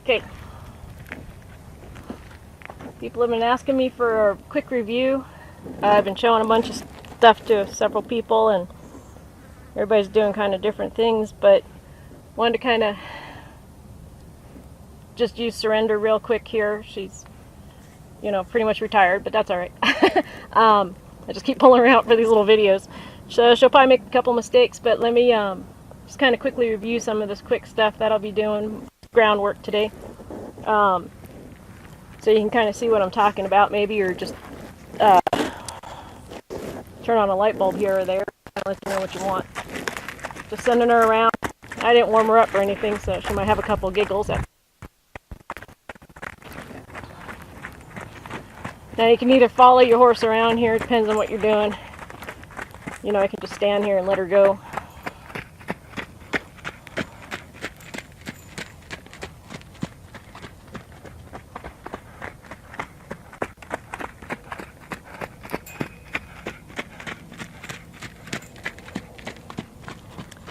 Okay. People have been asking me for a quick review. I've been showing a bunch of stuff to several people, and everybody's doing kind of different things, but wanted to kind of just use Surrender real quick here. She's, you know, pretty much retired, but that's all right. I just keep pulling her out for these little videos. So she'll probably make a couple mistakes, but let me just kind of quickly review some of this quick stuff that I'll be doing, groundwork today. So you can kind of see what I'm talking about, maybe, or just turn on a light bulb here or there and let you know what you want. Just sending her around. I didn't warm her up or anything, so she might have a couple giggles. Now you can either follow your horse around here, it depends on what you're doing. You know, I can just stand here and let her go.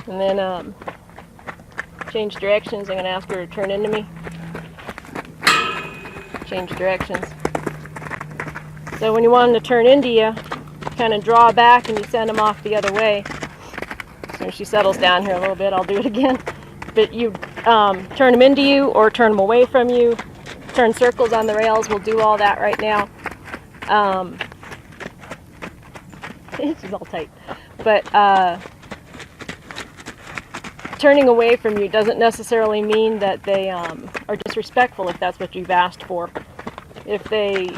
And then change directions. I'm going to ask her to turn into me. Change directions. So when you want them to turn into you, kind of draw back and you send them off the other way. As soon as she settles down here a little bit, I'll do it again. But you turn them into you or turn them away from you. Turn circles on the rails. We'll do all that right now. She's all tight. But turning away from you doesn't necessarily mean that they are disrespectful if that's what you've asked for. If they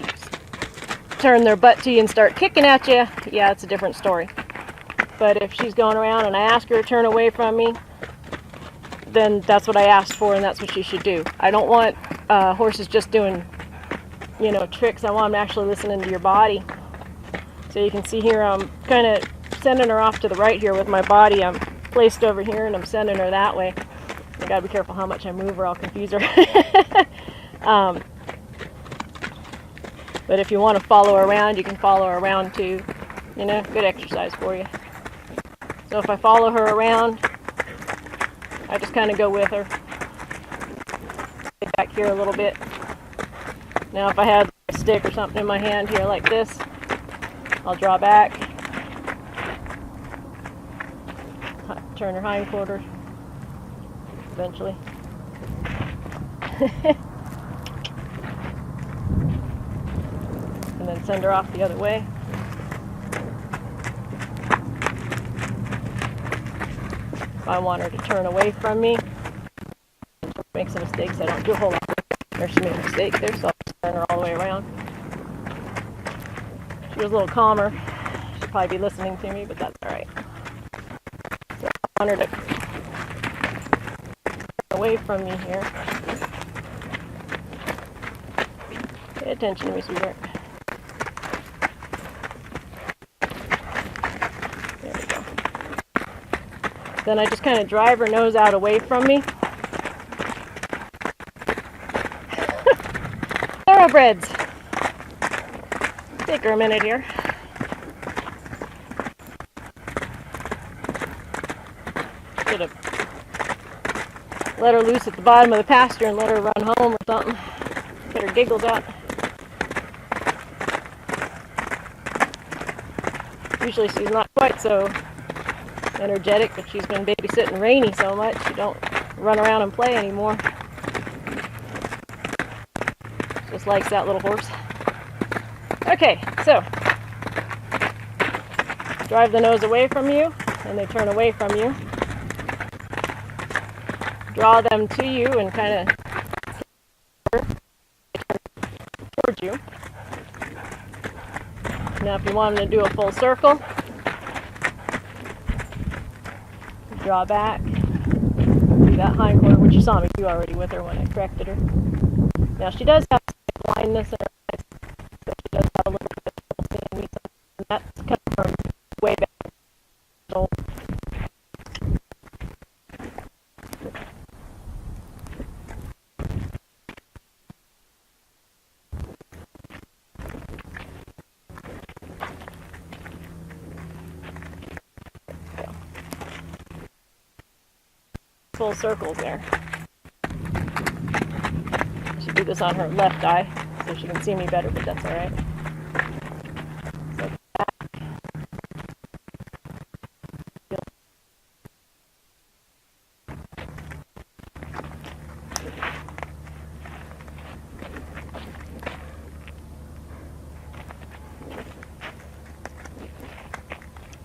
turn their butt to you and start kicking at you, yeah, it's a different story. But if she's going around and I ask her to turn away from me, then that's what I asked for and that's what she should do. I don't want horses just doing, you know, tricks. I want them actually listening to your body. So you can see here I'm kind of sending her off to the right here with my body. I'm placed over here and I'm sending her that way. I gotta be careful how much I move or I'll confuse her. But if you want to follow her around, you can follow her around too. You know, good exercise for you. So if I follow her around, I just kind of go with her. Get back here a little bit. Now if I had a stick or something in my hand here like this, I'll draw back. Turn her hindquarter eventually. And then send her off the other way. If I want her to turn away from me, make some mistakes. I don't do a whole lot. There she made a mistake there, so I'll just turn her all the way around. She was a little calmer. She'll probably be listening to me, but that's alright. So I want her to turn away from me here. Pay attention to me, sweetheart. Then I just kind of drive her nose out away from me. Thoroughbreds. Take her a minute here. Should have let her loose at the bottom of the pasture and let her run home or something. Get her giggles out. Usually she's not quite so energetic, but she's been babysitting Rainy so much she don't run around and play anymore. Just likes that little horse. Okay, so drive the nose away from you and they turn away from you. Draw them to you and kind of towards you. Now if you want them to do a full circle, draw back, do that hindquarter, which you saw me do already with her when I corrected her. Now she does have some blindness in her eyes, so she does have a little bit of trouble seeing me, and that's coming from way back. So, full circles there. do this on her left eye so she can see me better, but that's all right. So back.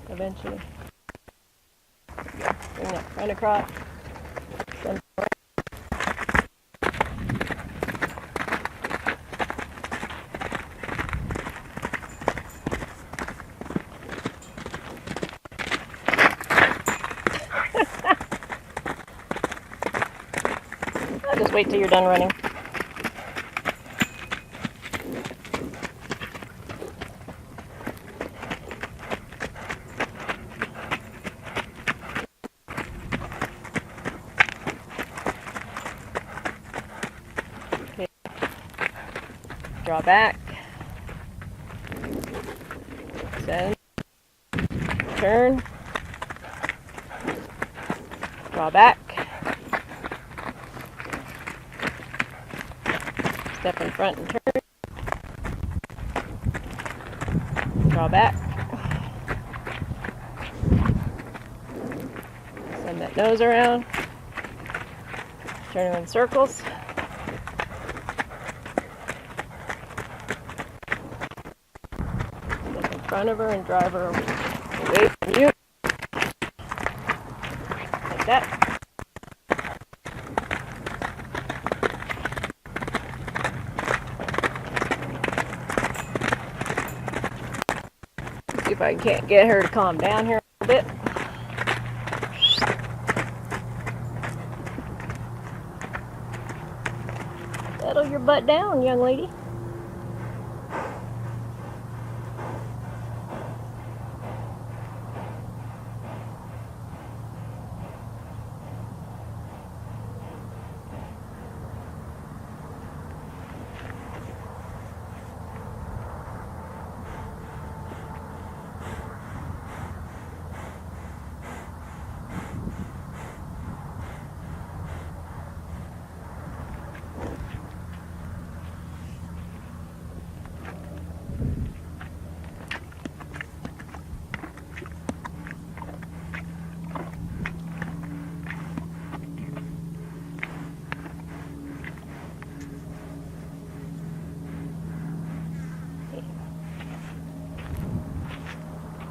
Eventually. Bring that front across. Then I'll just wait till you're done running. Draw back, send, turn, draw back, step in front and turn, draw back, send that nose around, turn her in circles. Front of her and drive her away from you. Like that. Let's see if I can't get her to calm down here a little bit. Settle your butt down, young lady.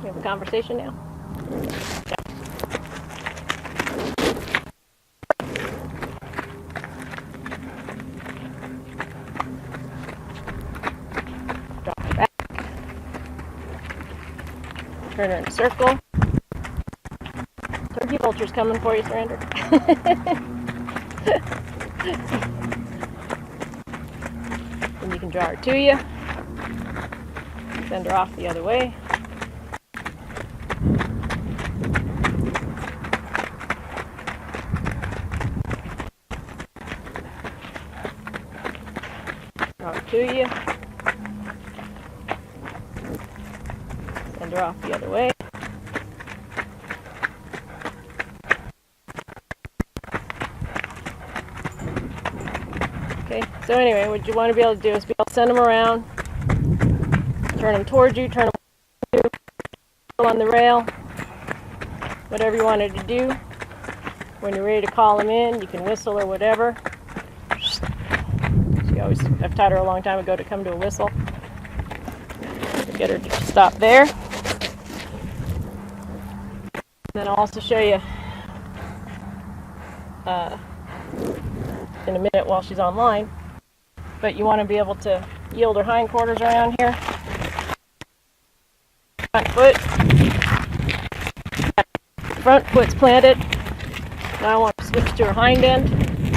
We have a conversation now. Drop her back. Turn her in a circle. Turkey vulture's coming for you, Surrender. And you can draw her to you. Send her off the other way. Draw her to you. Send her off the other way. Okay, so anyway, what you want to be able to do is be able to send them around, turn them towards you, turn them on the rail, whatever you wanted to do. When you're ready to call them in, you can whistle or whatever. I've taught her a long time ago to come to a whistle. Get her to stop there. Then I'll also show you in a minute while she's online. But you want to be able to yield her hindquarters around here. Front foot's planted. Now I want to switch to her hind end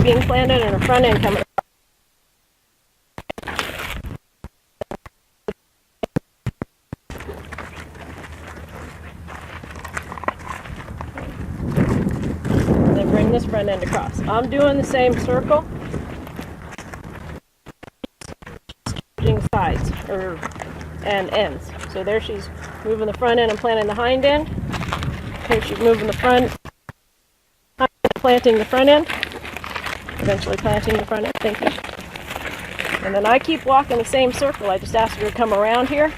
being planted and her front end coming up. Then bring this front end across. I'm doing the same circle. Changing sides and ends. So there she's moving the front end and planting the hind end. Here she's moving the front, planting the front end. Eventually planting the front end. Thank you. And then I keep walking the same circle. I just asked her to come around here.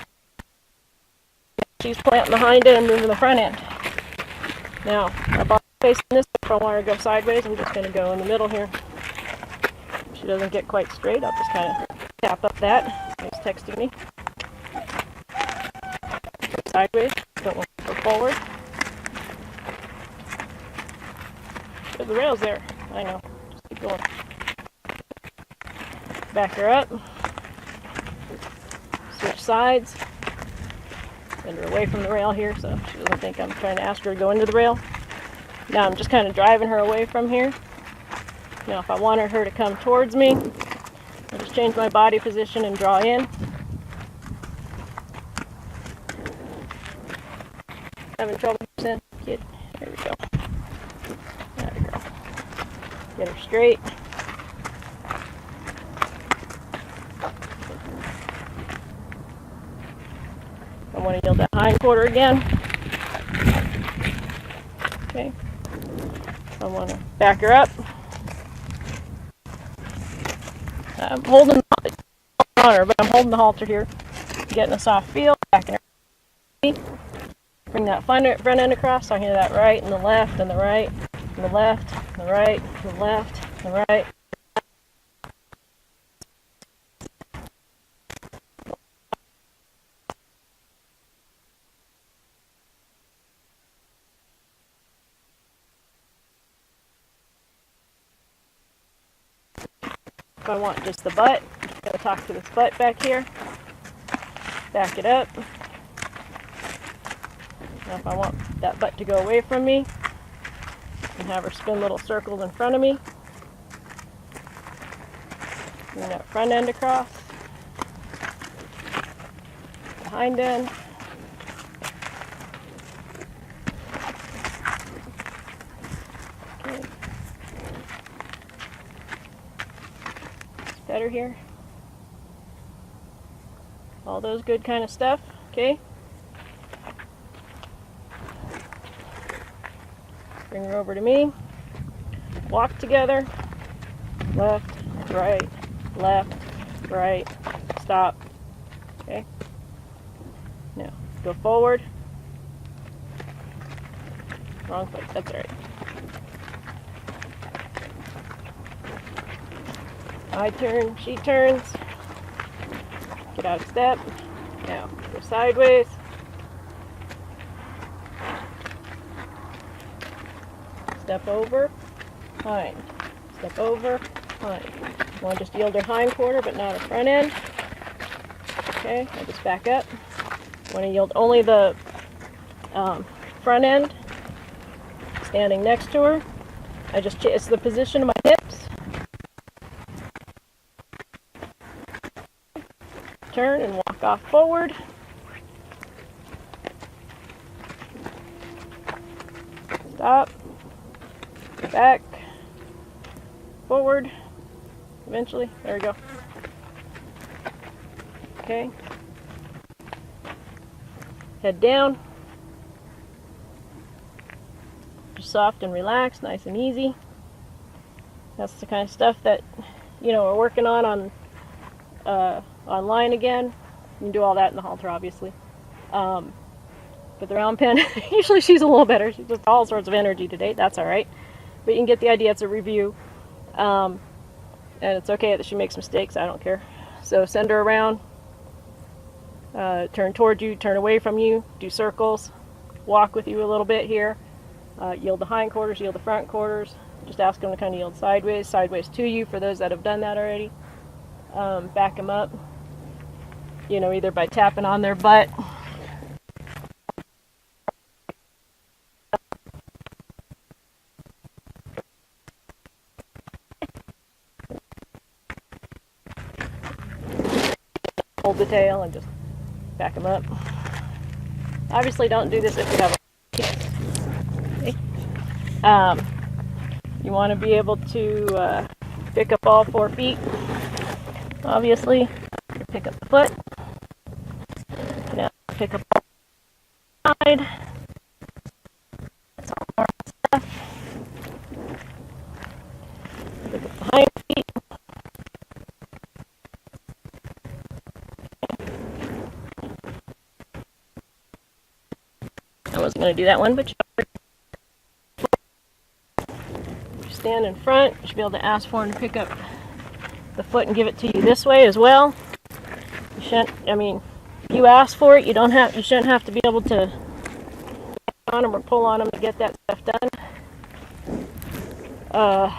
She's planting the hind end and moving the front end. Now, my body's facing this. If I want her to go sideways, I'm just going to go in the middle here. If she doesn't get quite straight, I'll just kind of tap up that. She's texting me. Go sideways. Don't want to go forward. The rail's there. I know. Just keep going. Back her up. Switch sides. Send her away from the rail here so she doesn't think I'm trying to ask her to go into the rail. Now I'm just kind of driving her away from here. Now if I wanted her to come towards me, I'll just change my body position and draw in. Having trouble here, kid? There we go. There we go. Get her straight. I want to yield that hind quarter again. Okay. I want to back her up. I'm holding on her, but I'm holding the halter here. Getting a soft feel. Backing her. Bring that front end across. So I hear that right and the left and the right and the left and the right and the left and the right. If I want just the butt, I'm going to talk to this butt back here. Back it up. Now if I want that butt to go away from me, and have her spin little circles in front of me. Bring that front end across. The hind end. Okay. It's better here. All those good kind of stuff, okay? Bring her over to me. Walk together. Left, right, stop. Okay? Now, go forward. Wrong foot, that's all right. I turn, she turns. Get out of step. Now, go sideways. Step over, hind. Step over, hind. You want to just yield her hind quarter, but not her front end. Okay, I'll just back up. Want to yield only the front end. Standing next to her. It's the position of my hips. Turn and walk off forward. Stop. Back, forward, eventually, there we go. Okay. Head down. Just soft and relaxed, nice and easy. That's the kind of stuff that, we're working on online again. You can do all that in the halter, obviously. But the round pen, usually she's a little better. She's just all sorts of energy today. That's all right. But you can get the idea. It's a review. And it's okay that she makes mistakes. I don't care. So send her around. Turn towards you. Turn away from you. Do circles. Walk with you a little bit here. Yield the hind quarters. Yield the front quarters. Just ask them to kind of yield sideways. Sideways to you for those that have done that already. Back them up. Either by tapping on their butt. Hold the tail and just back them up. Obviously don't do this if you have a okay. You want to be able to pick up all 4 feet. Obviously, pick up the foot. Now pick up the side. That's all more stuff. Pick up the hind feet. wasn't going to do that one, but you stand in front. You should be able to ask for him to pick up the foot and give it to you this way as well. You shouldn't, I mean, if you ask for it, you shouldn't have to be able to on them or pull on them to get that stuff done. I'm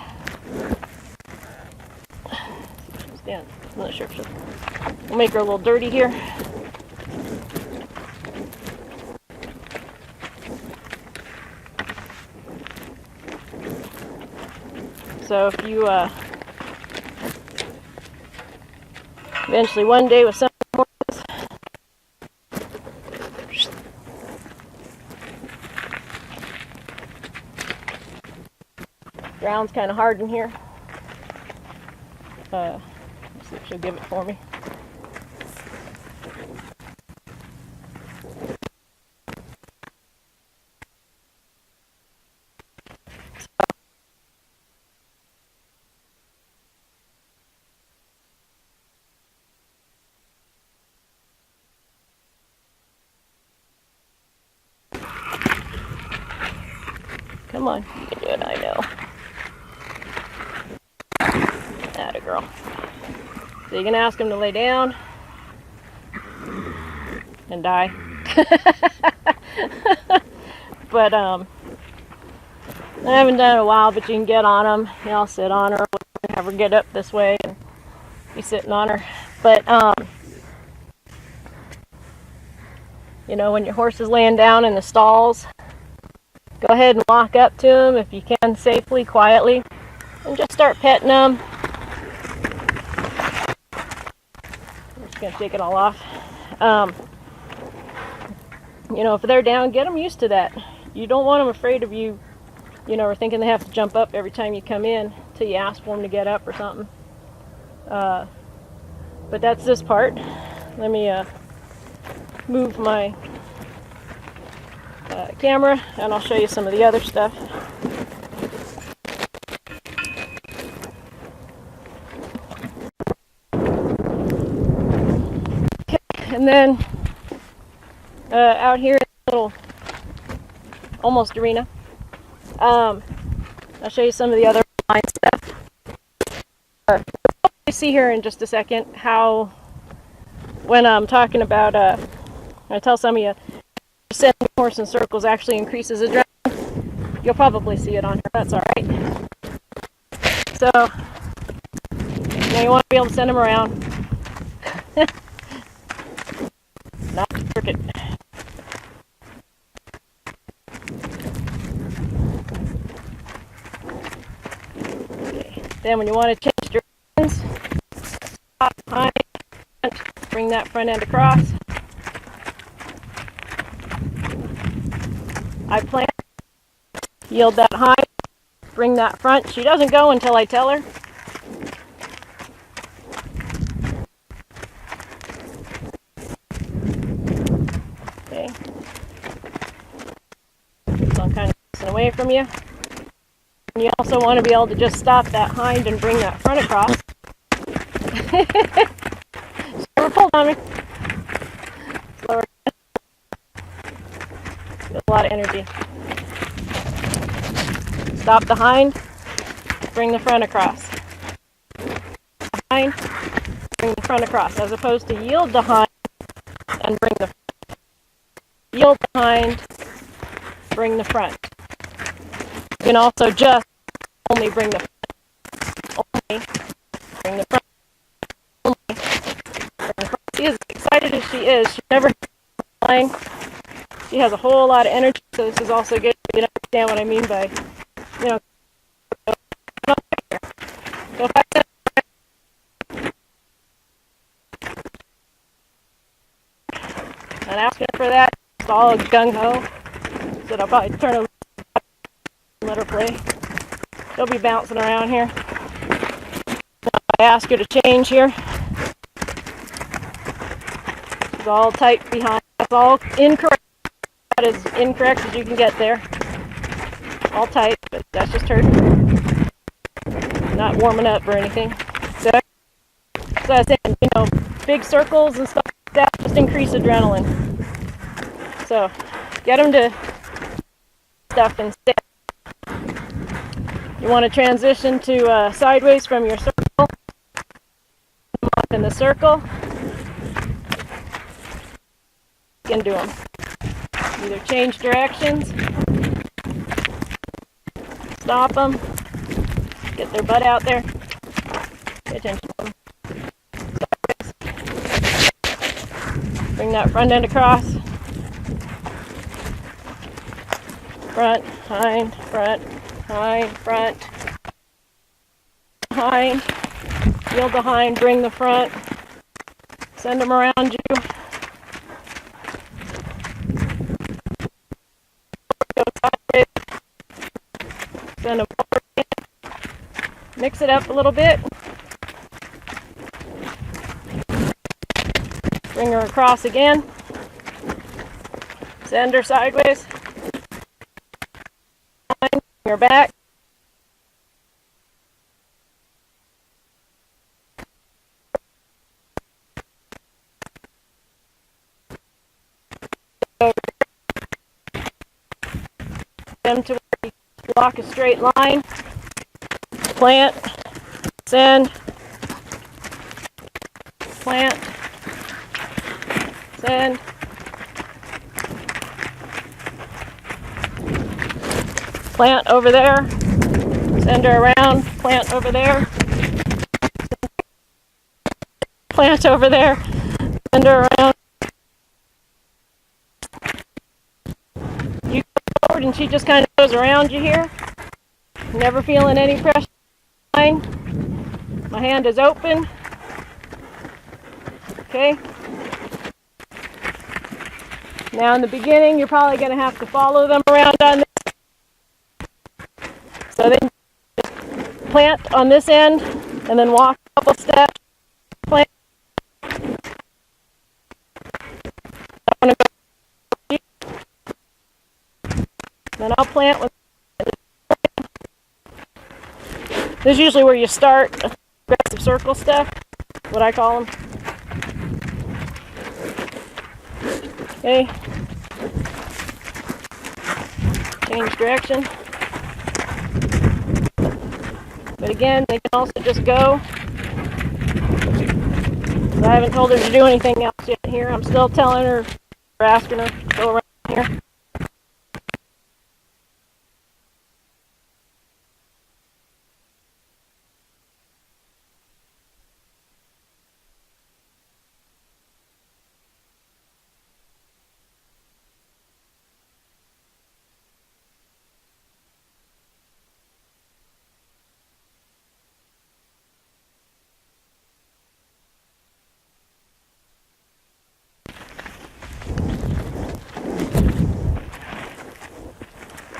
not sure if we'll make her a little dirty here. So if you eventually one day with some horses, ground's kind of hard in here. Let's see if she'll give it for me. Come on, you can do it, I know. Atta girl. So you can ask him to lay down and die. But I haven't done it in a while, but you can get on him. You know, I'll sit on her, have her get up this way and be sitting on her. But you know, when your horse is laying down in the stalls, go ahead and walk up to him if you can safely, quietly, and just start petting them. I'm just going to take it all off. You know, if they're down, get them used to that. You don't want them afraid of you, you know, or thinking they have to jump up every time you come in till you ask for them to get up or something. But that's this part. Let me move my camera and I'll show you some of the other stuff. Okay, and then out here in the little almost arena, I'll show you some of the other line stuff. You see here in just a second how when I'm talking about I tell some of you sending the horse in circles actually increases adrenaline. You'll probably see it on here. That's all right. So now you want to be able to send them around. Not crooked. Okay. Then when you want to change directions, stop behind, bring that front end across. I plant, yield that hind, bring that front. She doesn't go until I tell her. Okay. So I'm kind of facing away from you. And you also want to be able to just stop that hind and bring that front across. Slower pull on me. Slower. A lot of energy. Stop the hind, bring the front across. Hind, bring the front across, as opposed to yield the hind and bring the front. Yield the hind, bring the front. You can also just only bring the front. Only bring the front. Only bring the front. She is as excited as she is. She's never flying. She has a whole lot of energy, so this is also good for you to understand what I mean by, you know, so if I and asking for that, it's all gung-ho, so I'll probably turn her and let her play. She'll be bouncing around here. Now I ask her to change here. She's all tight behind. That's all incorrect. That is incorrect as you can get there. All tight, but that's just her not warming up or anything. So I was saying, you know, big circles and stuff like that just increase adrenaline. So get them to stuff instead. You want to transition to sideways from your circle. Up in the circle. You can do them. Either change directions, stop them, get their butt out there, pay attention to them. Sideways. Bring that front end across. Front, hind, front, hind, front, hind. Yield the hind, bring the front. Send them around you. Go sideways. Send them forward again. Mix it up a little bit. Bring her across again. Send her sideways. Bring her back. Them to where you block a straight line. Plant. Send. Plant. Send. Plant over there. Send her around. Plant over there. Plant over there. Send her around. You go forward and she just kind of goes around you here. Never feeling any pressure. My hand is open. Okay. Now in the beginning, you're probably going to have to follow them around on this. So then just plant on this end and then walk a couple steps. Plant. I want to go. Then I'll plant with. This is usually where you start aggressive circle stuff, what I call them. Okay. Change direction. But again, they can also just go. So I haven't told her to do anything else yet here. I'm still telling her, or asking her to go around here.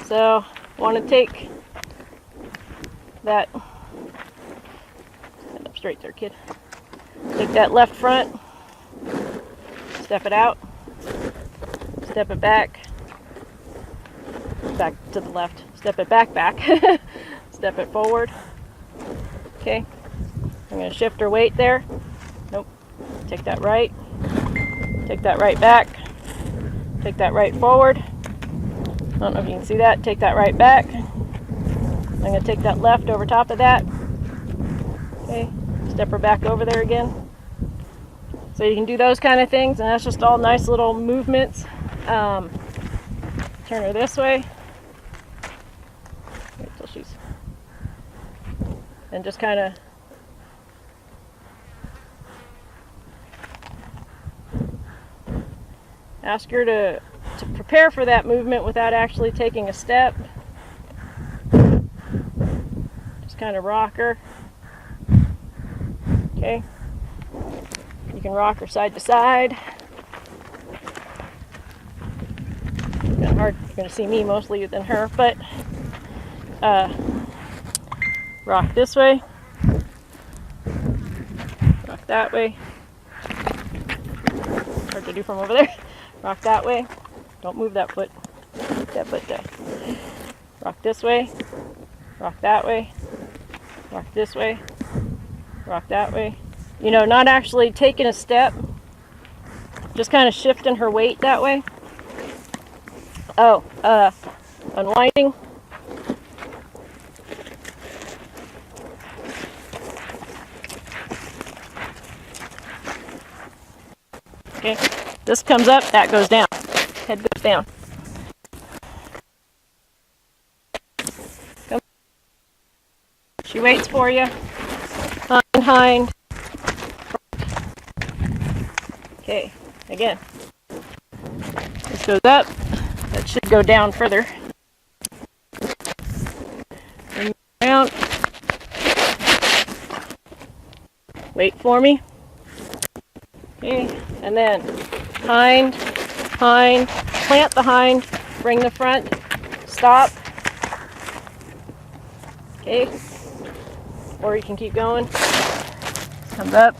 So, want to take that, stand up straight there, kid. Take that left front, step it out, step it back to the left, step it back, step it forward. Okay, I'm going to shift her weight there. Nope, take that right back, take that right forward. I don't know if you can see that. Take that right back. I'm going to take that left over top of that. Okay, step her back over there again. So you can do those kind of things, and that's just all nice little movements. Turn her this way. Wait till she's... And just kind of... ask her to prepare for that movement without actually taking a step. Just kind of rock her. Okay. You can rock her side to side. Kind of hard. You're going to see me mostly than her, but rock this way. Rock that way. Hard to do from over there. Rock that way. Don't move that foot. That foot there. Rock this way. Rock that way. Rock this way. Rock that way. You know, not actually taking a step. Just kind of shifting her weight that way. Oh, unwinding. Okay, this comes up, that goes down. Head goes down. Come. She waits for you. Hind. Okay, again. This goes up. That should go down further. And around. Wait for me. Okay, and then hind, hind, plant the hind, bring the front, stop. Okay, or you can keep going. Comes up.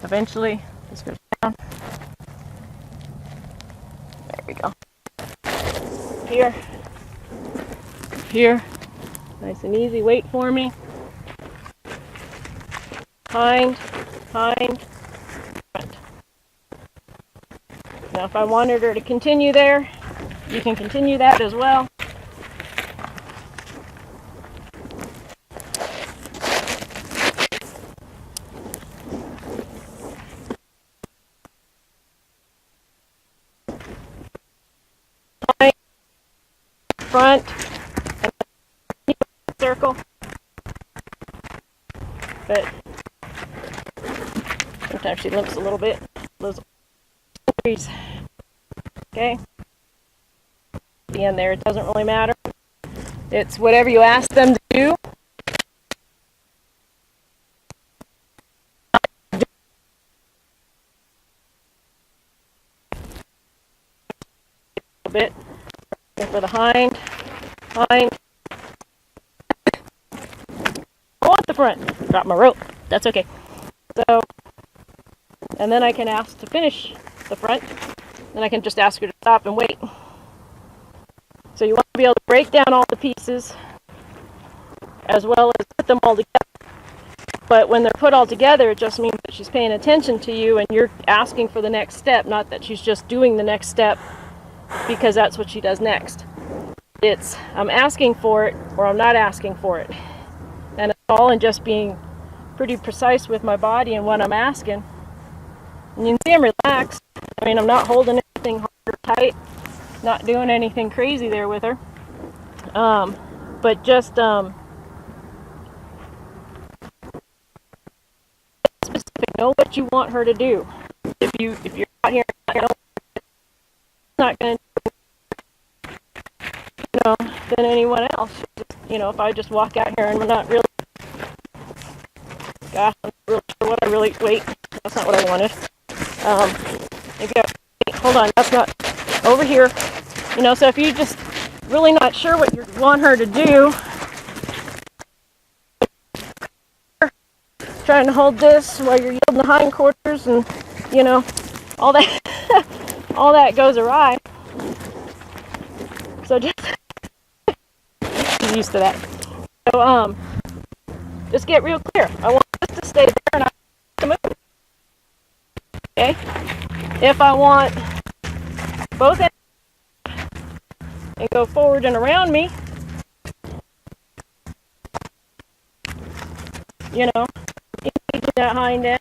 Eventually, this goes down. There we go. Here, here, nice and easy. Wait for me. Hind, hind. Now if I wanted her to continue there, you can continue that as well. Front, and circle, but sometimes she limps a little bit. Those okay, the end there, it doesn't really matter. It's whatever you ask them to do. A bit for the hind, hind. I want the front. Drop my rope. That's okay. So, and then I can ask to finish the front. Then I can just ask her to stop and wait. So you want to be able to break down all the pieces as well as put them all together. But when they're put all together, it just means that she's paying attention to you and you're asking for the next step, not that she's just doing the next step because that's what she does next. It's I'm asking for it or I'm not asking for it. And it's all in just being pretty precise with my body and what I'm asking. And you can see I'm relaxed. I mean, I'm not holding anything hard or tight, not doing anything crazy there with her. But just specific, know what you want her to do. If you're out here, not going to than anyone else. Just, if I just walk out here and we're not really, gosh, I'm not really sure what I really, wait, that's not what I wanted. Hold on, that's not, over here. So if you just really not sure what you want her to do, trying to hold this while you're yielding the hindquarters and, all that, all that goes awry. So just used to that. So just get real clear. I want this to stay there and I want to move. Okay? If I want both ends and go forward and around me, engaging that hind end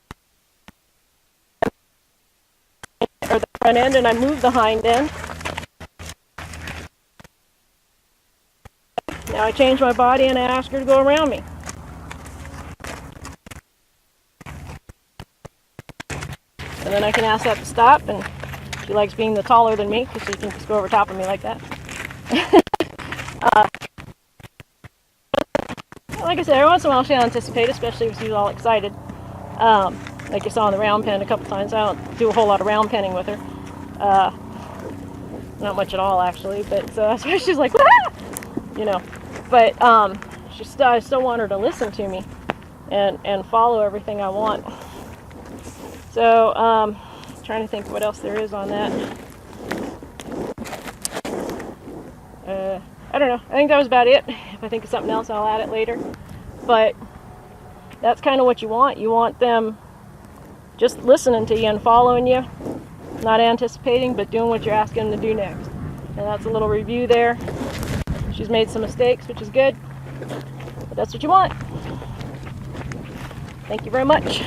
or the front end, and I move the hind end. Now I change my body and I ask her to go around me. And then I can ask that to stop, and she likes being the taller than me because she can just go over top of me like that. Like I said, every once in a while she'll anticipate, especially if she's all excited. Like you saw in the round pen a couple times. I don't do a whole lot of round penning with her. Not much at all, actually, but she's like, "Wah!" But I still want her to listen to me and follow everything I want. So, trying to think what else there is on that. I don't know. I think that was about it. If I think of something else, I'll add it later. But that's kind of what you want. You want them just listening to you and following you, not anticipating, but doing what you're asking them to do next. And that's a little review there. She's made some mistakes, which is good, but that's what you want. Thank you very much.